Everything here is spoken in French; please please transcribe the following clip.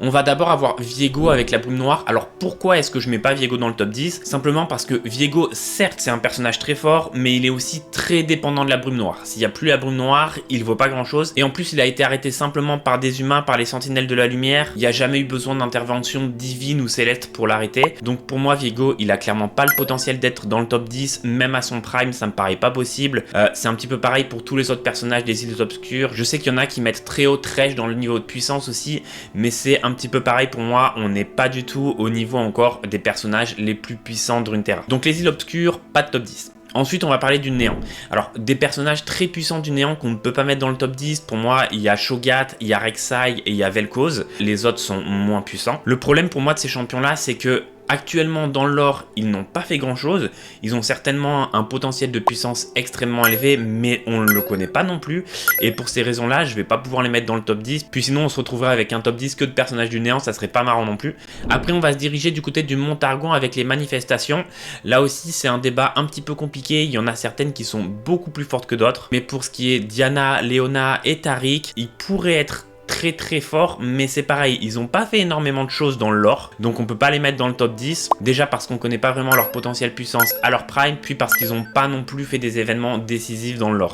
On va d'abord avoir Viego avec la brume noire. Alors pourquoi est-ce que je mets pas Viego dans le top 10? Simplement parce que Viego, certes c'est un personnage très fort, mais il est aussi très dépendant de la brume noire. S'il n'y a plus la brume noire, il vaut pas grand chose. Et en plus il a été arrêté simplement par des humains, par les sentinelles de la lumière. Il n'y a jamais eu besoin d'intervention divine ou céleste pour l'arrêter. Donc pour moi Viego, il a clairement pas le potentiel d'être dans le top 10, même à son prime, ça me paraît pas possible. C'est un petit peu pareil pour tous les autres personnages des îles obscures. Je sais qu'il y en a qui mettent très haut Thresh dans le niveau de puissance aussi, mais c'est un petit peu pareil pour moi, on n'est pas du tout au niveau encore des personnages les plus puissants de Runeterra. Donc les îles obscures, pas de top 10. Ensuite, on va parler du néant. Alors, des personnages très puissants du néant qu'on ne peut pas mettre dans le top 10, pour moi, il y a Shogat, il y a Rek'Sai et il y a Vel'Koz. Les autres sont moins puissants. Le problème pour moi de ces champions-là, c'est que actuellement dans le lore, ils n'ont pas fait grand chose. Ils ont certainement un potentiel de puissance extrêmement élevé, mais on ne le connaît pas non plus. Et pour ces raisons-là, je vais pas pouvoir les mettre dans le top 10. Puis sinon, on se retrouverait avec un top 10 que de personnages du néant, ça serait pas marrant non plus. Après, on va se diriger du côté du Montargon avec les manifestations. Là aussi, c'est un débat un petit peu compliqué. Il y en a certaines qui sont beaucoup plus fortes que d'autres. Mais pour ce qui est Diana, Leona et Taric, ils pourraient être très fort, mais c'est pareil, ils ont pas fait énormément de choses dans le lore, donc on peut pas les mettre dans le top 10, déjà parce qu'on connaît pas vraiment leur potentiel puissance à leur prime, puis parce qu'ils ont pas non plus fait des événements décisifs dans le lore.